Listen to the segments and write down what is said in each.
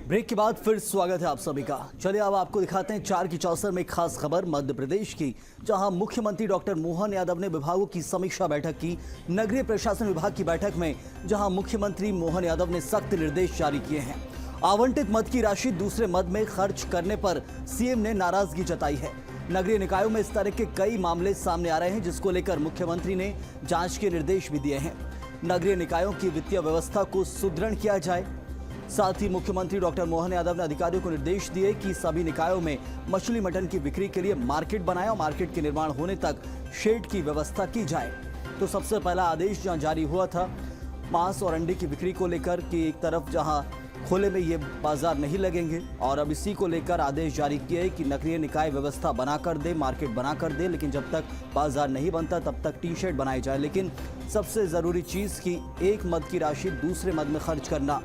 Break के बाद फिर स्वागत है आप सभी का। चलिए अब आपको दिखाते हैं 4 की चौसर में खास खबर मध्य प्रदेश की, जहां मुख्यमंत्री डॉक्टर मोहन यादव ने विभागों की समीक्षा बैठक की। नगरीय प्रशासन विभाग की बैठक में जहां मुख्यमंत्री मोहन यादव ने सख्त निर्देश जारी किए हैं। आवंटित मद की राशि दूसरे मद में खर्च करने पर सीएम ने नाराजगी जताई है। नगरीय निकायों में इस तरह के कई मामले सामने आ रहे हैं, जिसको लेकर मुख्यमंत्री ने जांच के निर्देश भी दिए हैं। नगरीय निकायों की वित्तीय व्यवस्था को सुदृढ़ किया जाए। साथ ही मुख्यमंत्री डॉक्टर मोहन यादव ने अधिकारियों को निर्देश दिए कि सभी निकायों में मछली मटन की बिक्री के लिए मार्केट बनाए और मार्केट के निर्माण होने तक शेड की व्यवस्था की जाए। तो सबसे पहला आदेश जहां जारी हुआ था मांस और अंडे की बिक्री को लेकर कि एक तरफ जहां खुले में ये बाजार नहीं लगेंगे, और अब इसी को लेकर आदेश जारी किए कि नगरीय निकाय व्यवस्था बनाकर दे, मार्केट बनाकर दे, लेकिन जब तक बाजार नहीं बनता तब तक टी शेड बनाई जाए। लेकिन सबसे ज़रूरी चीज़ कि एक मद की राशि दूसरे मद में खर्च करना।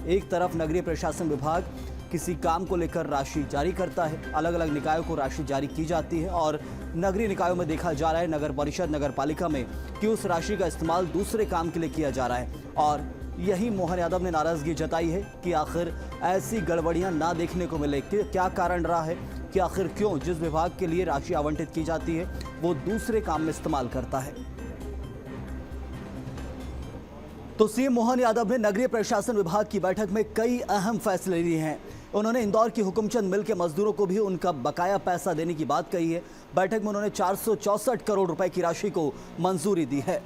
एक तरफ नगरीय प्रशासन विभाग किसी काम को लेकर राशि जारी करता है, अलग अलग निकायों को राशि जारी की जाती है, और नगरीय निकायों में देखा जा रहा है नगर परिषद नगर पालिका में कि उस राशि का इस्तेमाल दूसरे काम के लिए किया जा रहा है। और यही मोहन यादव ने नाराजगी जताई है कि आखिर ऐसी गड़बड़ियां ना देखने को मिले। कि क्या कारण रहा है कि आखिर क्यों जिस विभाग के लिए राशि आवंटित की जाती है वो दूसरे काम में इस्तेमाल करता है। तो सीएम मोहन यादव ने नगरीय प्रशासन विभाग की बैठक में कई अहम फैसले लिए हैं। उन्होंने इंदौर की हुकुमचंद मिल के मजदूरों को भी उनका बकाया पैसा देने की बात कही है। बैठक में उन्होंने 464 करोड़ रुपए की राशि को मंजूरी दी है।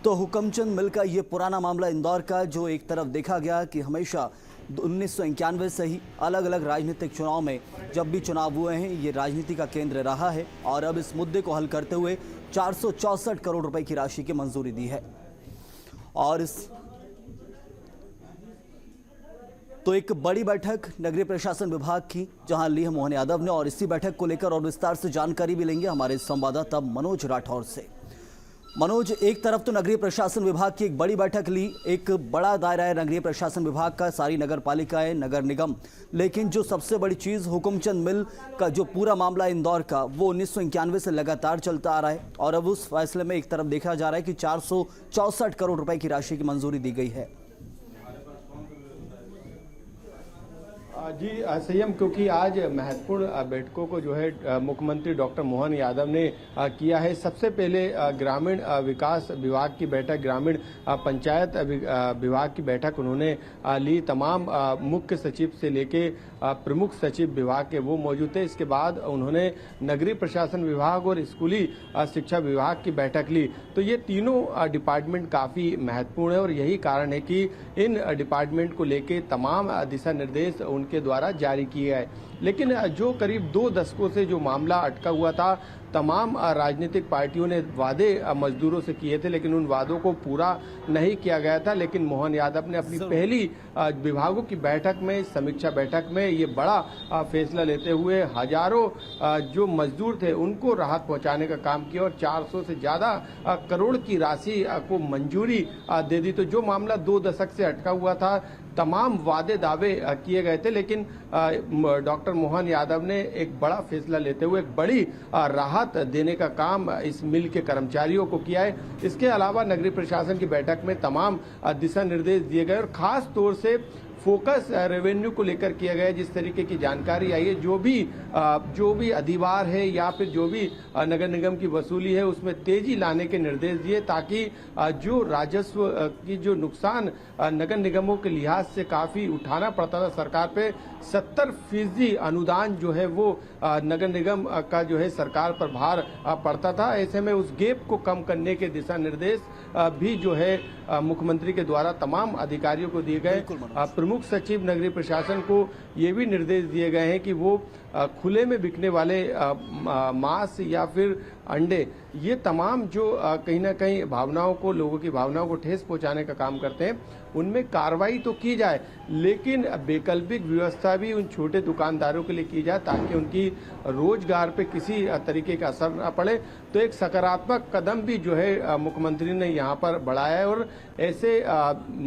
तो हुकुमचंद मिल का ये पुराना मामला इंदौर का, जो एक तरफ देखा गया कि हमेशा 1991 से ही अलग अलग राजनीतिक चुनाव में जब भी चुनाव हुए हैं ये राजनीति का केंद्र रहा है, और अब इस मुद्दे को हल करते हुए 464 करोड़ रुपए की राशि की मंजूरी दी है। और तो एक बड़ी बैठक नगरीय प्रशासन विभाग की जहां ली है मोहन यादव ने, और इसी बैठक को लेकर और विस्तार से जानकारी भी लेंगे हमारे संवाददाता मनोज राठौर से। मनोज, एक तरफ तो नगरीय प्रशासन विभाग की एक बड़ी बैठक ली, एक बड़ा दायरा है नगरीय प्रशासन विभाग का, सारी नगर पालिकाएं, नगर निगम, लेकिन जो सबसे बड़ी चीज़ हुकुमचंद मिल का जो पूरा मामला इंदौर का, वो 1991 से लगातार चलता आ रहा है, और अब उस फैसले में एक तरफ देखा जा रहा है कि 464 करोड़ रुपए की राशि की मंजूरी दी गई है। जी संयम, क्योंकि आज महत्वपूर्ण बैठकों को जो है मुख्यमंत्री डॉक्टर मोहन यादव ने किया है। सबसे पहले ग्रामीण विकास विभाग की बैठक, ग्रामीण पंचायत विभाग की बैठक उन्होंने ली। तमाम मुख्य सचिव से लेके प्रमुख सचिव विभाग के वो मौजूद थे। इसके बाद उन्होंने नगरीय प्रशासन विभाग और स्कूली शिक्षा विभाग की बैठक ली। तो ये तीनों डिपार्टमेंट काफ़ी महत्वपूर्ण है, और यही कारण है कि इन डिपार्टमेंट को लेके तमाम दिशा निर्देश उनके द्वारा जारी किए गए। लेकिन जो करीब 2 दशकों से जो मामला अटका हुआ था, तमाम राजनीतिक पार्टियों ने वादे मजदूरों से किए थे, लेकिन उन वादों को पूरा नहीं किया गया था। लेकिन मोहन यादव ने अपनी पहली विभागों की बैठक में, समीक्षा बैठक में ये बड़ा फैसला लेते हुए हजारों जो मजदूर थे उनको राहत पहुंचाने का काम किया, और 400 से ज़्यादा करोड़ की राशि को मंजूरी दे दी। तो जो मामला 2 दशक से अटका हुआ था, तमाम वादे दावे किए गए थे, लेकिन डॉक्टर मोहन यादव ने एक बड़ा फैसला लेते हुए एक बड़ी राहत देने का काम इस मिल के कर्मचारियों को किया है। इसके अलावा नगरीय प्रशासन की बैठक में तमाम दिशा निर्देश दिए गए, और खास तौर से फोकस रेवेन्यू को लेकर किया गया। जिस तरीके की जानकारी आई है, जो भी अधिभार है या फिर जो भी नगर निगम की वसूली है उसमें तेजी लाने के निर्देश दिए, ताकि जो राजस्व की जो नुकसान नगर निगमों के लिहाज से काफ़ी उठाना पड़ता था सरकार पे, 70% अनुदान जो है वो नगर निगम का जो है सरकार पर भार पड़ता था। ऐसे में उस गैप को कम करने के दिशा निर्देश भी जो है मुख्यमंत्री के द्वारा तमाम अधिकारियों को दिए गए। प्रमुख सचिव नगरीय प्रशासन को ये भी निर्देश दिए गए हैं कि वो खुले में बिकने वाले मांस या फिर अंडे, ये तमाम जो कहीं ना कहीं भावनाओं को, लोगों की भावनाओं को ठेस पहुंचाने का काम करते हैं, उनमें कार्रवाई तो की जाए, लेकिन वैकल्पिक व्यवस्था भी उन छोटे दुकानदारों के लिए की जाए, ताकि उनकी रोजगार पे किसी तरीके का असर न पड़े। तो एक सकारात्मक कदम भी जो है मुख्यमंत्री ने यहाँ पर बढ़ाया है, और ऐसे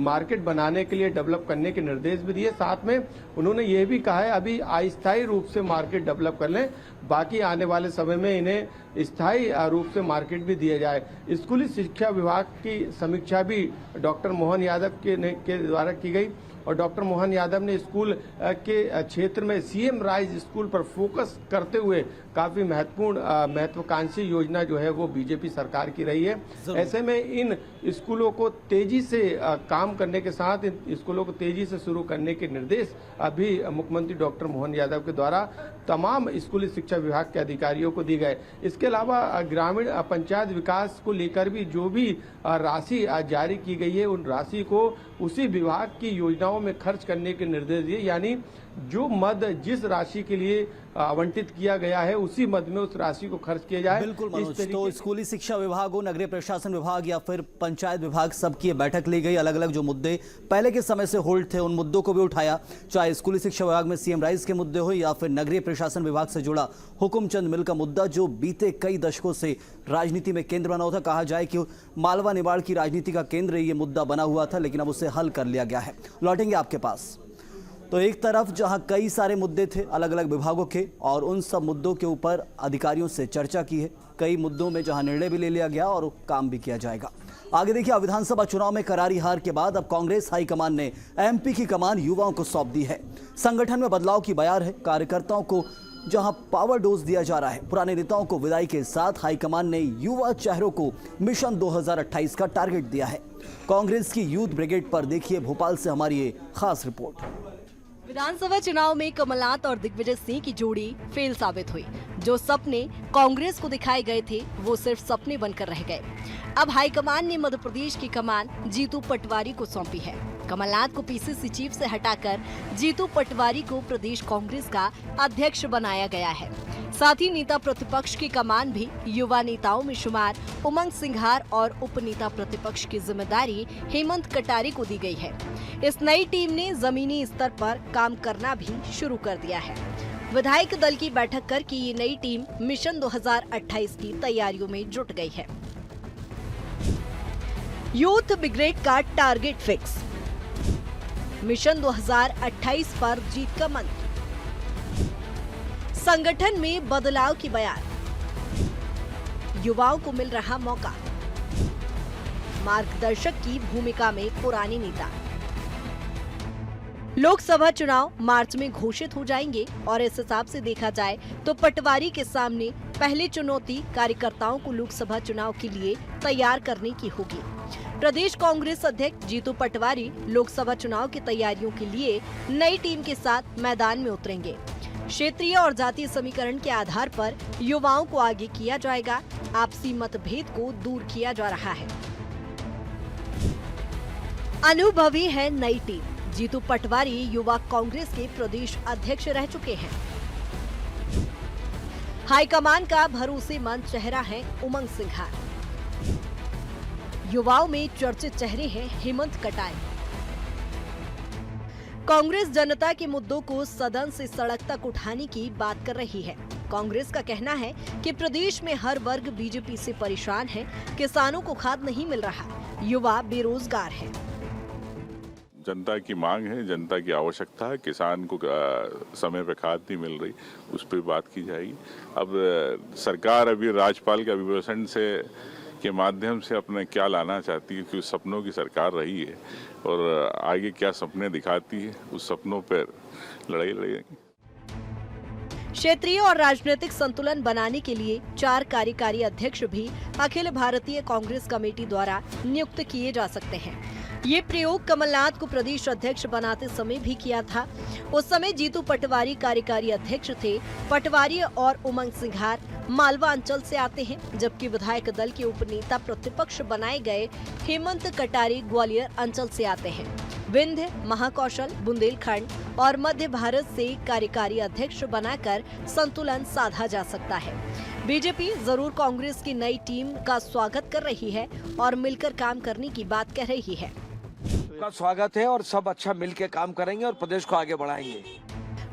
मार्केट बनाने के लिए, डेवलप करने के निर्देश भी दिए। साथ में उन्होंने ये भी कहा है अभी अस्थायी रूप से मार्केट डेवलप कर लें, बाकी आने वाले समय में इन्हें स्थायी रूप से मार्केट भी दिया जाए। स्कूली शिक्षा विभाग की समीक्षा भी डॉक्टर मोहन यादव के द्वारा की गई। और डॉक्टर मोहन यादव ने स्कूल के क्षेत्र में सीएम राइज स्कूल पर फोकस करते हुए काफी महत्वाकांक्षी योजना जो है वो बीजेपी सरकार की रही है। ऐसे में इन स्कूलों को तेजी से काम करने के साथ इन स्कूलों को तेजी से शुरू करने के निर्देश अभी मुख्यमंत्री डॉक्टर मोहन यादव के द्वारा तमाम स्कूली शिक्षा विभाग के अधिकारियों को दी गए। इसके अलावा ग्रामीण पंचायत विकास को लेकर भी जो भी राशि जारी की गई है उन राशि को उसी विभाग की योजनाओं में खर्च करने के निर्देश दिए, यानी जो मद जिस राशि के लिए आवंटित किया गया है उसी मद में उस राशि को खर्च किया जाए। बिल्कुल मनोज, तो स्कूली शिक्षा विभाग हो, नगरीय प्रशासन विभाग या फिर पंचायत विभाग, सबकी बैठक ली गई। अलग अलग जो मुद्दे पहले के समय से होल्ड थे उन मुद्दों को भी उठाया, चाहे स्कूली शिक्षा विभाग में सीएम राइज के मुद्दे हो या फिर नगरीय प्रशासन विभाग से जुड़ा हुकुमचंद मिल का मुद्दा, जो बीते कई दशकों से राजनीति में केंद्र बना हुआ था। कहा जाए कि मालवा निमाड़ की राजनीति का केंद्र ये मुद्दा बना हुआ था, लेकिन अब उसे हल कर लिया गया है। लौटेंगे आपके पास। तो एक तरफ जहां कई सारे मुद्दे थे अलग अलग विभागों के, और उन सब मुद्दों के ऊपर अधिकारियों से चर्चा की है। कई मुद्दों में जहां निर्णय भी ले लिया गया और काम भी किया जाएगा। आगे देखिए, विधानसभा चुनाव में करारी हार के बाद अब कांग्रेस हाईकमान ने एमपी की कमान युवाओं को सौंप दी है। संगठन में बदलाव की बयार है। कार्यकर्ताओं को जहां पावर डोज दिया जा रहा है, पुराने नेताओं को विदाई के साथ हाईकमान ने युवा चेहरों को मिशन 2028 का टारगेट दिया है। कांग्रेस की यूथ ब्रिगेड पर देखिए भोपाल से हमारी ये खास रिपोर्ट। विधानसभा चुनाव में कमलनाथ और दिग्विजय सिंह की जोड़ी फेल साबित हुई। जो सपने कांग्रेस को दिखाए गए थे वो सिर्फ सपने बनकर रह गए। अब हाईकमान ने मध्य प्रदेश की कमान जीतू पटवारी को सौंपी है। कमलनाथ को पीसीसी चीफ से हटाकर जीतू पटवारी को प्रदेश कांग्रेस का अध्यक्ष बनाया गया है। साथ ही नेता प्रतिपक्ष की कमान भी युवा नेताओं में शुमार उमंग सिंघार और उपनेता प्रतिपक्ष की जिम्मेदारी हेमंत कटारे को दी गई है। इस नई टीम ने जमीनी स्तर पर काम करना भी शुरू कर दिया है। विधायक दल की बैठक करके ये नई टीम मिशन 2028 की तैयारियों में जुट गई है। यूथ ब्रिगेड का टारगेट फिक्स, मिशन 2028 पर जीत का मंत्र, संगठन में बदलाव की बयान, युवाओं को मिल रहा मौका, मार्गदर्शक की भूमिका में पुराने नेता। लोकसभा चुनाव मार्च में घोषित हो जाएंगे और इस हिसाब से देखा जाए तो पटवारी के सामने पहली चुनौती कार्यकर्ताओं को लोकसभा चुनाव के लिए तैयार करने की होगी। प्रदेश कांग्रेस अध्यक्ष जीतू पटवारी लोकसभा चुनाव की तैयारियों के लिए नई टीम के साथ मैदान में उतरेंगे। क्षेत्रीय और जातीय समीकरण के आधार पर युवाओं को आगे किया जाएगा। आपसी मतभेद को दूर किया जा रहा है। अनुभवी है नई टीम। जीतू पटवारी युवा कांग्रेस के प्रदेश अध्यक्ष रह चुके हैं। हाईकमान का भरोसेमंद चेहरा है उमंग सिंघार। युवाओं में चर्चित चेहरे हैं हेमंत कटारे। कांग्रेस जनता के मुद्दों को सदन से सड़क तक उठाने की बात कर रही है। कांग्रेस का कहना है कि प्रदेश में हर वर्ग बीजेपी से परेशान है। किसानों को खाद नहीं मिल रहा, युवा बेरोजगार है। जनता की मांग है, जनता की आवश्यकता है। किसान को समय पे खाद नहीं मिल रही, उस पर बात की जाएगी। अब सरकार अभी राज्यपाल के अभिभाषण से के माध्यम से अपने क्या लाना चाहती है, क्योंकि सपनों की सरकार रही है और आगे क्या सपने दिखाती है, उस सपनों पर लड़ाई लड़ेगी। क्षेत्रीय और राजनीतिक संतुलन बनाने के लिए 4 कार्यकारी अध्यक्ष भी अखिल भारतीय कांग्रेस कमेटी द्वारा नियुक्त किए जा सकते हैं। ये प्रयोग कमलनाथ को प्रदेश अध्यक्ष बनाते समय भी किया था। उस समय जीतू पटवारी कार्यकारी अध्यक्ष थे। पटवारी और उमंग सिंघार मालवा अंचल से आते हैं, जबकि विधायक दल के उपनेता प्रतिपक्ष बनाए गए हेमंत कटारे ग्वालियर अंचल से आते हैं। विंध्य, महाकौशल, बुंदेलखंड और मध्य भारत से कार्यकारी अध्यक्ष बनाकर संतुलन साधा जा सकता है। बीजेपी जरूर कांग्रेस की नई टीम का स्वागत कर रही है और मिलकर काम करने की बात कह रही है। का स्वागत है और सब अच्छा मिलकर काम करेंगे और प्रदेश को आगे बढ़ाएंगे।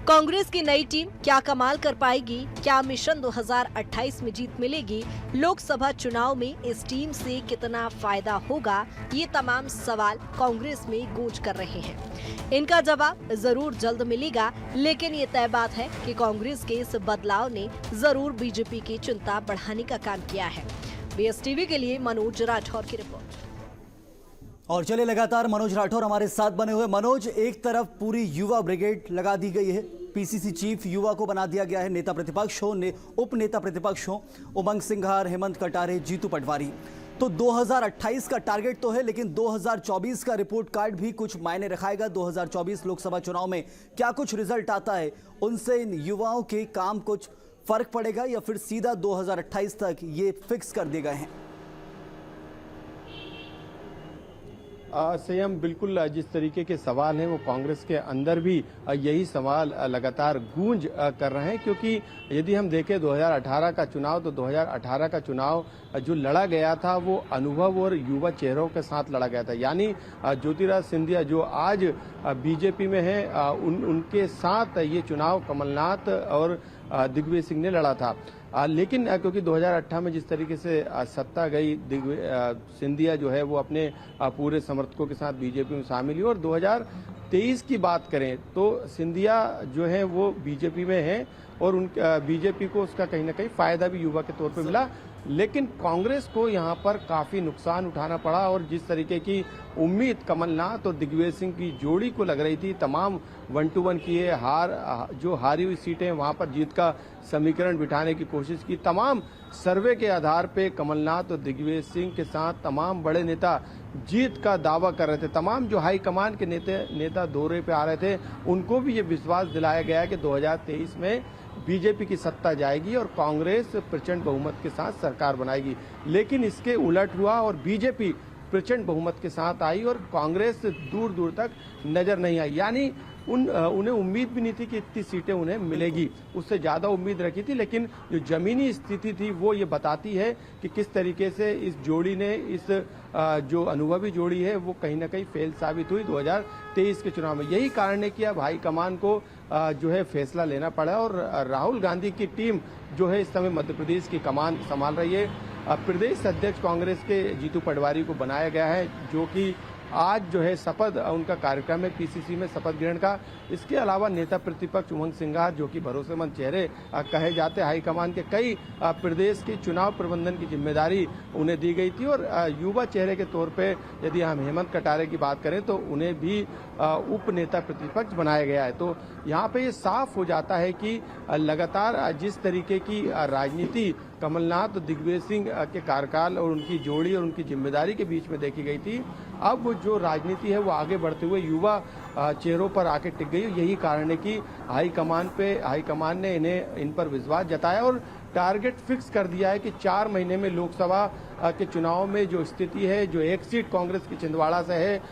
कांग्रेस की नई टीम क्या कमाल कर पाएगी? क्या मिशन 2028 में जीत मिलेगी? लोकसभा चुनाव में इस टीम से कितना फायदा होगा? ये तमाम सवाल कांग्रेस में गूंज कर रहे हैं। इनका जवाब जरूर जल्द मिलेगा, लेकिन ये तय बात है कि कांग्रेस के इस बदलाव ने जरूर बीजेपी की चिंता बढ़ाने का काम किया है। BSTV के लिए मनोज राठौर की रिपोर्ट। और चलिए लगातार मनोज राठौर हमारे साथ बने हुए। मनोज, एक तरफ पूरी युवा ब्रिगेड लगा दी गई है, पीसीसी चीफ युवा को बना दिया गया है, नेता प्रतिपक्ष हो, उप नेता प्रतिपक्ष हो, उमंग सिंघार, हेमंत कटारे, जीतू पटवारी। तो 2028 का टारगेट तो है, लेकिन 2024 का रिपोर्ट कार्ड भी कुछ मायने रखाएगा। 2024 लोकसभा चुनाव में क्या कुछ रिजल्ट आता है, उनसे इन युवाओं के काम कुछ फर्क पड़ेगा या फिर सीधा 2028 तक ये फिक्स कर दिए गए हैं? संयम, बिल्कुल जिस तरीके के सवाल हैं वो कांग्रेस के अंदर भी यही सवाल लगातार गूंज कर रहे हैं, क्योंकि यदि हम देखें 2018 का चुनाव, तो 2018 का चुनाव जो लड़ा गया था वो अनुभव और युवा चेहरों के साथ लड़ा गया था। यानी ज्योतिरादित्य सिंधिया जो आज बीजेपी में है, उनके साथ ये चुनाव कमलनाथ और दिग्विजय सिंह ने लड़ा था। लेकिन क्योंकि 2018 में जिस तरीके से सत्ता गई, सिंधिया जो है वो अपने पूरे समर्थकों के साथ बीजेपी में शामिल हुई। और 2023 की बात करें तो सिंधिया जो है वो बीजेपी में है और उन बीजेपी को उसका कहीं ना कहीं फायदा भी युवा के तौर पे मिला। लेकिन कांग्रेस को यहाँ पर काफी नुकसान उठाना पड़ा और जिस तरीके की उम्मीद कमलनाथ और दिग्विजय सिंह की जोड़ी को लग रही थी, तमाम 1-2-1 किए, जो हारी हुई सीटें वहां पर जीत का समीकरण बिठाने की कोशिश की। तमाम सर्वे के आधार पे कमलनाथ और दिग्विजय सिंह के साथ तमाम बड़े नेता जीत का दावा कर रहे थे। तमाम जो हाईकमान के नेता दौरे पे आ रहे थे, उनको भी ये विश्वास दिलाया गया है कि 2023 में बीजेपी की सत्ता जाएगी और कांग्रेस प्रचंड बहुमत के साथ सरकार बनाएगी। लेकिन इसके उलट हुआ और बीजेपी प्रचंड बहुमत के साथ आई और कांग्रेस दूर दूर तक नजर नहीं आई। यानी उन्हें उम्मीद भी नहीं थी कि इतनी सीटें उन्हें मिलेगी, उससे ज्यादा उम्मीद रखी थी। लेकिन जो जमीनी स्थिति थी वो ये बताती है कि किस तरीके से इस जोड़ी ने, इस जो अनुभवी जोड़ी है वो कहीं ना कहीं फेल साबित हुई 2023 के चुनाव में। यही कारण है कि अब हाईकमान को जो है फैसला लेना पड़ा और राहुल गांधी की टीम जो है इस समय मध्य प्रदेश की कमान संभाल रही है। प्रदेश अध्यक्ष कांग्रेस के जीतू पटवारी को बनाया गया है, जो कि आज जो है शपथ उनका कार्यक्रम है पीसीसी में शपथ ग्रहण का। इसके अलावा नेता प्रतिपक्ष उमंग सिंघार, जो कि भरोसेमंद चेहरे कहे जाते, हाईकमान के कई प्रदेश की चुनाव प्रबंधन की जिम्मेदारी उन्हें दी गई थी। और युवा चेहरे के तौर पे यदि हम हेमंत कटारे की बात करें तो उन्हें भी उप नेता प्रतिपक्ष बनाया गया है। तो यहाँ पे ये साफ हो जाता है कि लगातार जिस तरीके की राजनीति कमलनाथ और दिग्विजय सिंह के कार्यकाल और उनकी जोड़ी और उनकी जिम्मेदारी के बीच में देखी गई थी, अब जो राजनीति है वो आगे बढ़ते हुए युवा चेहरों पर आके टिक गई। यही कारण है कि हाईकमान ने इन पर विश्वास जताया और टारगेट फिक्स कर दिया है कि 4 महीने में लोकसभा के चुनाव में जो स्थिति है, जो एक सीट कांग्रेस की छिंदवाड़ा से है,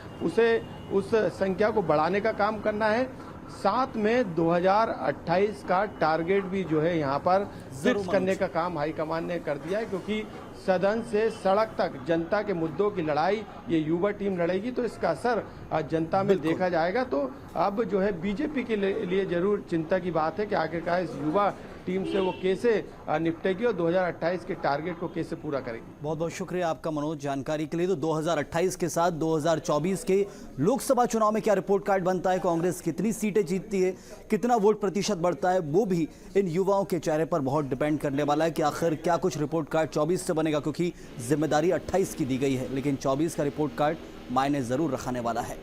उस संख्या को बढ़ाने का काम करना है। साथ में 2028 का टारगेट भी जो है यहाँ पर फिक्स करने का काम हाईकमान ने कर दिया है, क्योंकि सदन से सड़क तक जनता के मुद्दों की लड़ाई ये युवा टीम लड़ेगी, तो इसका असर जनता में देखा जाएगा। तो अब जो है बीजेपी के लिए जरूर चिंता की बात है कि आखिरकार इस युवा टीम से वो कैसे निपटेगी और 2028 के टारगेट को कैसे पूरा करेगी। बहुत बहुत शुक्रिया आपका मनोज जानकारी के लिए। तो 2028 के साथ 2024 के लोकसभा चुनाव में क्या रिपोर्ट कार्ड बनता है, कांग्रेस कितनी सीटें जीतती है, कितना वोट प्रतिशत बढ़ता है, वो भी इन युवाओं के चेहरे पर बहुत डिपेंड करने वाला है कि आखिर क्या कुछ रिपोर्ट कार्ड 24 से बनेगा, क्योंकि जिम्मेदारी 28 की दी गई है, लेकिन 24 का रिपोर्ट कार्ड मायने जरूर रखाने वाला है।